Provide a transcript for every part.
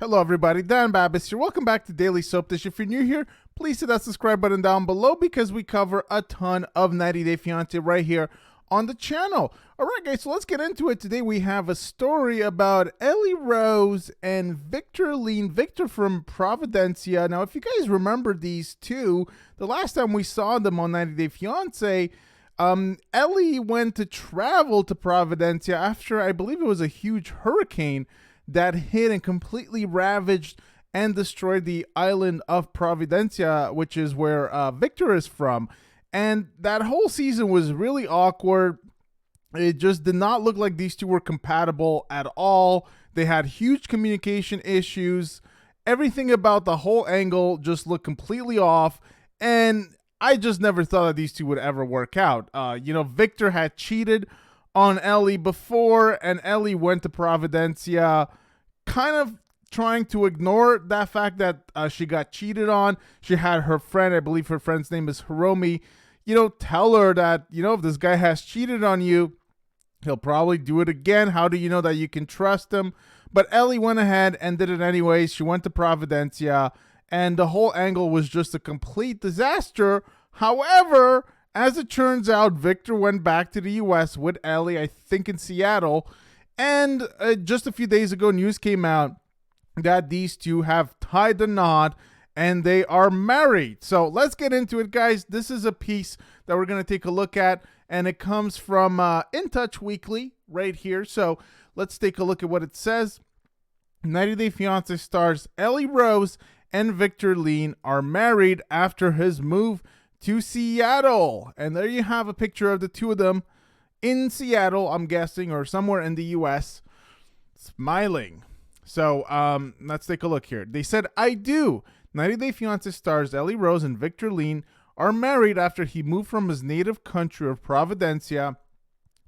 Hello everybody, Dan Babis here. Welcome back to Daily Soap Dish. If you're new here, please hit that subscribe button down below because we cover a ton of 90 Day Fiancé right here on the channel. Alright guys, so let's get into it. Today we have a story about Ellie Rose and Victor Lean. Victor from Providencia. Now if you guys remember these two, the last time we saw them on 90 Day Fiancé, Ellie went to travel to Providencia after I believe it was a huge hurricane that hit and completely ravaged and destroyed the island of Providencia, which is where Victor is from. And that whole season was really awkward. It just did not look like these two were compatible at all. They had huge communication issues. Everything about the whole angle just looked completely off. And I just never thought that these two would ever work out. Victor had cheated on Ellie before, and Ellie went to Providencia kind of trying to ignore that fact that she got cheated on. She had her friend, I believe her friend's name is Hiromi, tell her that, if this guy has cheated on you, he'll probably do it again. How do you know that you can trust him? But Ellie went ahead and did it anyways. She went to Providencia, and the whole angle was just a complete disaster. However, as it turns out, Victor went back to the U.S. with Ellie, I think in Seattle, and just a few days ago, news came out that these two have tied the knot and they are married. So let's get into it, guys. This is a piece that we're going to take a look at, and it comes from In Touch Weekly right here. So let's take a look at what it says. 90 Day Fiancé stars Ellie Rose and Victor Lean are married after his move to Seattle. And there you have a picture of the two of them in Seattle, I'm guessing, or somewhere in the U.S., smiling. So let's take a look here. They said, I do. 90 Day Fiancé stars Ellie Rose and Victor Lean are married after he moved from his native country of Providencia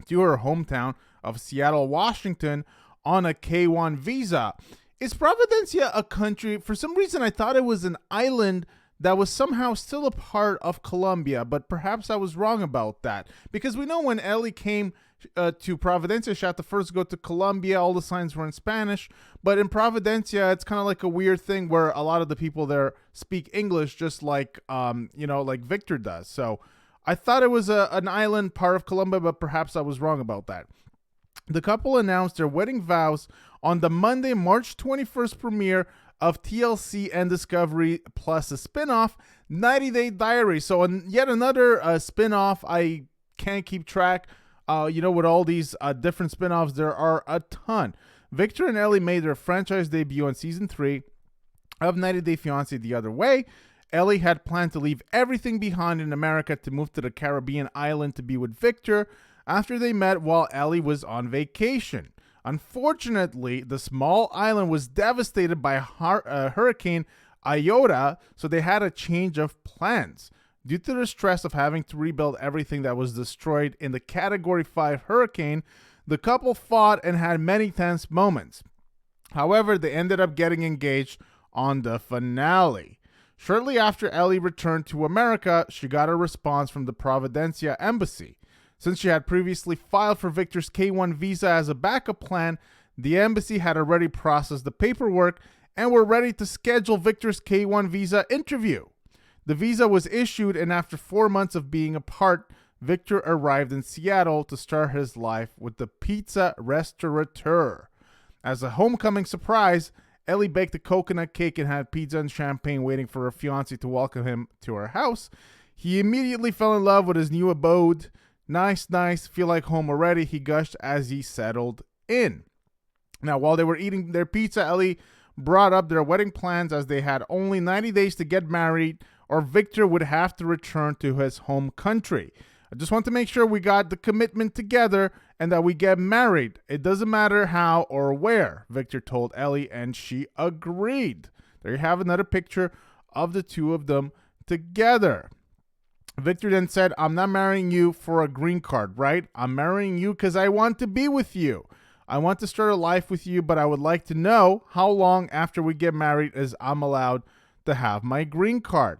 to her hometown of Seattle, Washington on a K-1 visa. Is Providencia a country? For some reason, I thought it was an island that was somehow still a part of Colombia, but perhaps I was wrong about that. Because we know when Ellie came to Providencia, she had to first go to Colombia. All the signs were in Spanish. But in Providencia, it's kind of like a weird thing where a lot of the people there speak English, just like, like Victor does. So I thought it was an island part of Colombia, but perhaps I was wrong about that. The couple announced their wedding vows on the Monday, March 21st premiere of TLC and Discovery Plus a spinoff, 90 Day Diaries. So yet another spinoff. I can't keep track. With all these different spinoffs, there are a ton. Victor and Ellie made their franchise debut on season 3 of 90 Day Fiancé the other way. Ellie had planned to leave everything behind in America to move to the Caribbean island to be with Victor after they met while Ellie was on vacation. Unfortunately, the small island was devastated by Hurricane Iota, so they had a change of plans. Due to the stress of having to rebuild everything that was destroyed in the Category 5 hurricane, the couple fought and had many tense moments. However, they ended up getting engaged on the finale. Shortly after Ellie returned to America, she got a response from the Providencia embassy. Since she had previously filed for Victor's K-1 visa as a backup plan, the embassy had already processed the paperwork and were ready to schedule Victor's K-1 visa interview. The visa was issued, and after 4 months of being apart, Victor arrived in Seattle to start his life with the pizza restaurateur. As a homecoming surprise, Ellie baked a coconut cake and had pizza and champagne waiting for her fiancé to welcome him to her house. He immediately fell in love with his new abode. Nice, feel like home already, he gushed as he settled in. Now, while they were eating their pizza, Ellie brought up their wedding plans as they had only 90 days to get married or Victor would have to return to his home country. I just want to make sure we got the commitment together and that we get married. It doesn't matter how or where, Victor told Ellie, and she agreed. There you have another picture of the two of them together. Victor then said, I'm not marrying you for a green card, right? I'm marrying you because I want to be with you. I want to start a life with you, but I would like to know how long after we get married is I'm allowed to have my green card.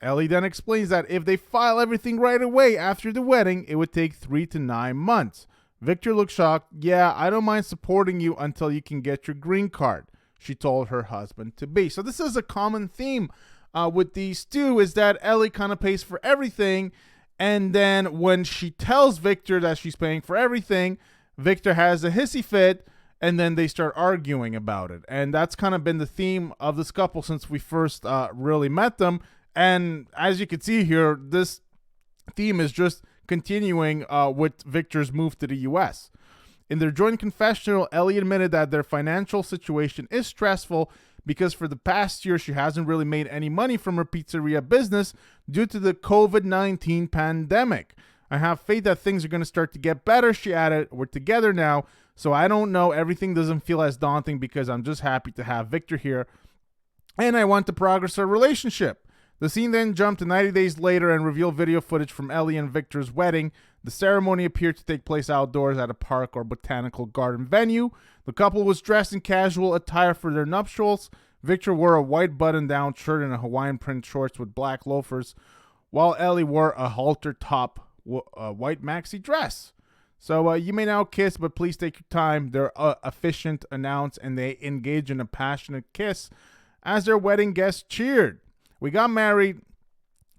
Ellie then explains that if they file everything right away after the wedding, it would take 3 to 9 months. Victor looks shocked. Yeah, I don't mind supporting you until you can get your green card. she told her husband to be. So this is a common theme with these two, is that Ellie kind of pays for everything, and then when she tells Victor that she's paying for everything, Victor has a hissy fit, and then they start arguing about it. And that's kind of been the theme of this couple since we first really met them. And as you can see here, this theme is just continuing with Victor's move to the U.S. In their joint confessional, Ellie admitted that their financial situation is stressful because for the past year, she hasn't really made any money from her pizzeria business due to the COVID-19 pandemic. I have faith that things are going to start to get better, she added. We're together now, so I don't know. Everything doesn't feel as daunting because I'm just happy to have Victor here, and I want to progress our relationship. The scene then jumped to 90 days later and revealed video footage from Ellie and Victor's wedding. The ceremony appeared to take place outdoors at a park or botanical garden venue. The couple was dressed in casual attire for their nuptials. Victor wore a white button-down shirt and a Hawaiian print shorts with black loafers, while Ellie wore a halter top white maxi dress. So you may now kiss, but please take your time. Their officiant announced, and they engage in a passionate kiss as their wedding guests cheered. We got married,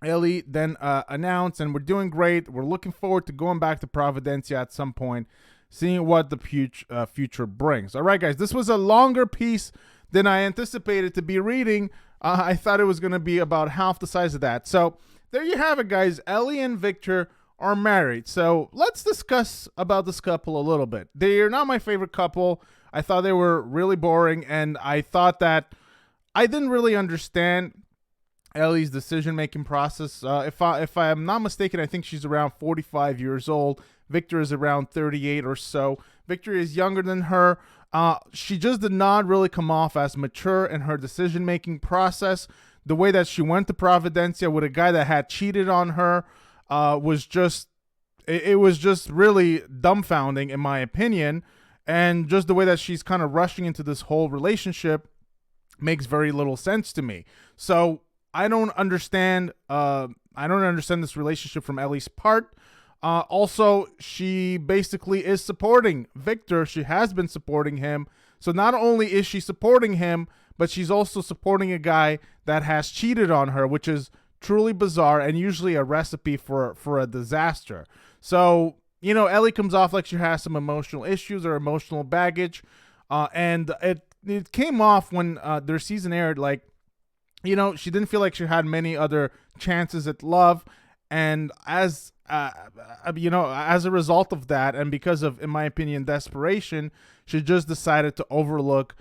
Ellie then announced, and we're doing great. We're looking forward to going back to Providencia at some point, seeing what the future brings. All right, guys, this was a longer piece than I anticipated to be reading. I thought it was going to be about half the size of that. So there you have it, guys. Ellie and Victor are married. So let's discuss about this couple a little bit. They're not my favorite couple. I thought they were really boring, and I thought that I didn't really understand Ellie's decision-making process. If I am not mistaken, I think she's around 45 years old. Victor is around 38 or so. Victor is younger than her. She just did not really come off as mature in her decision-making process. The way that she went to Providencia with a guy that had cheated on her was just really dumbfounding, in my opinion. And just the way that she's kind of rushing into this whole relationship makes very little sense to me. So I don't understand this relationship from Ellie's part. Also, she basically is supporting Victor. She has been supporting him. So not only is she supporting him, but she's also supporting a guy that has cheated on her, which is truly bizarre and usually a recipe for a disaster. So, Ellie comes off like she has some emotional issues or emotional baggage. And it came off when their season aired, like, she didn't feel like she had many other chances at love. And as a result of that, and because of, in my opinion, desperation, she just decided to overlook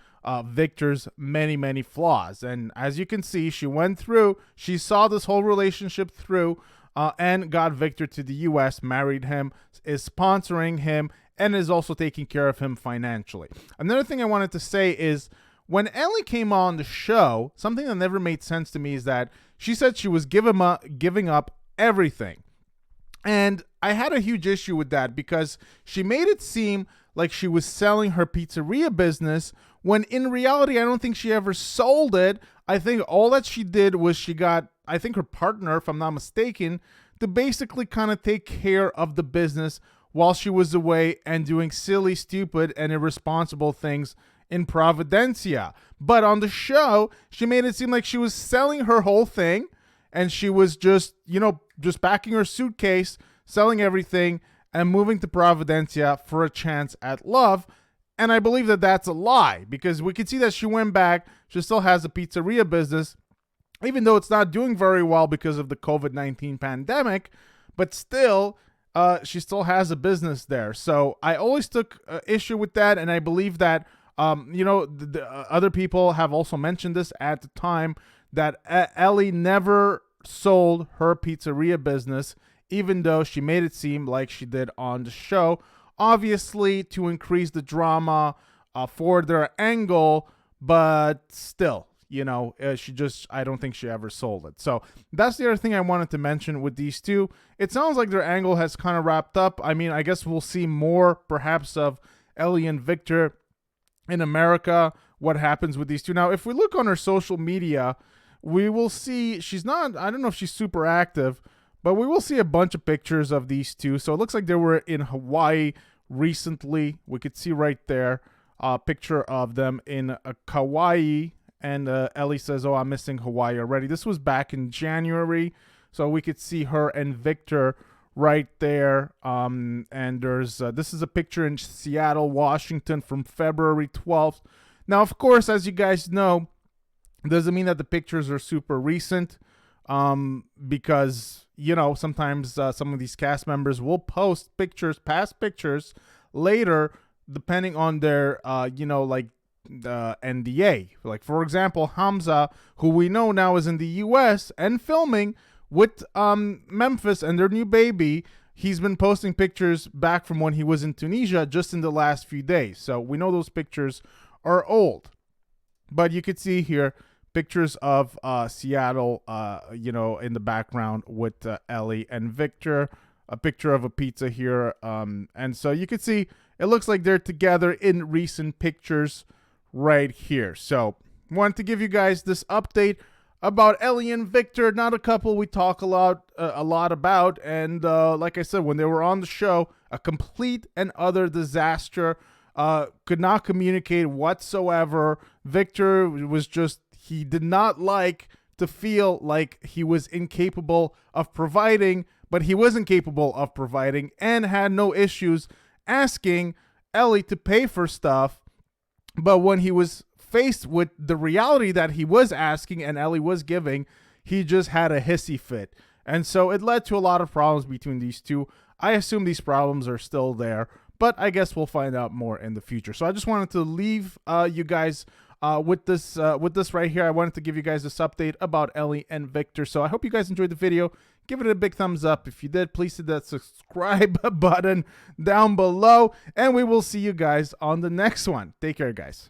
Victor's many, many flaws. And as you can see, she saw this whole relationship through and got Victor to the U.S., married him, is sponsoring him, and is also taking care of him financially. Another thing I wanted to say is, when Ellie came on the show, something that never made sense to me is that she said she was giving up everything. And I had a huge issue with that because she made it seem like she was selling her pizzeria business when in reality, I don't think she ever sold it. I think all that she did was she got, I think her partner, if I'm not mistaken, to basically kind of take care of the business while she was away and doing silly, stupid, and irresponsible things in Providencia. But on the show, she made it seem like she was selling her whole thing, and she was just packing her suitcase, selling everything, and moving to Providencia for a chance at love. And I believe that that's a lie, because we can see that she went back. She still has a pizzeria business, even though it's not doing very well because of the COVID-19 pandemic, but still, she still has a business there. So I always took issue with that, and I believe that the other people have also mentioned this at the time, that Ellie never sold her pizzeria business, even though she made it seem like she did on the show, obviously to increase the drama for their angle, but still, I don't think she ever sold it. So that's the other thing I wanted to mention with these two. It sounds like their angle has kind of wrapped up. I mean, I guess we'll see more perhaps of Ellie and Victor in America, what happens with these two. Now, if we look on her social media, we will see I don't know if she's super active, but we will see a bunch of pictures of these two. So it looks like they were in Hawaii recently. We could see right there. picture of them in Kauai. And Ellie says, "Oh, I'm missing Hawaii already." This was back in January, so we could see her and Victor right there. And there's this is a picture in Seattle, Washington, from February 12th. Now, of course, as you guys know, doesn't mean that the pictures are super recent, because sometimes some of these cast members will post pictures, past pictures, later, depending on their like the NDA. Like, for example, Hamza, who we know now is in the US and filming with Memphis and their new baby. He's been posting pictures back from when he was in Tunisia just in the last few days. So we know those pictures are old. But you could see here pictures of Seattle, in the background with Ellie and Victor. A picture of a pizza here. And so you could see it looks like they're together in recent pictures right here. So wanted to give you guys this update about Ellie and Victor. Not a couple we talk a lot about. And like I said, when they were on the show, a complete and utter disaster. Could not communicate whatsoever. Victor was just, he did not like to feel like he was incapable of providing, but he wasn't capable of providing, and had no issues asking Ellie to pay for stuff. But when he was faced with the reality that he was asking and Ellie was giving, he just had a hissy fit. And so it led to a lot of problems between these two. I assume these problems are still there, but I guess we'll find out more in the future. So I just wanted to leave you guys with this right here. I wanted to give you guys this update about Ellie and Victor. So I hope you guys enjoyed the video. Give it a big thumbs up. If you did, please hit that subscribe button down below. And we will see you guys on the next one. Take care, guys.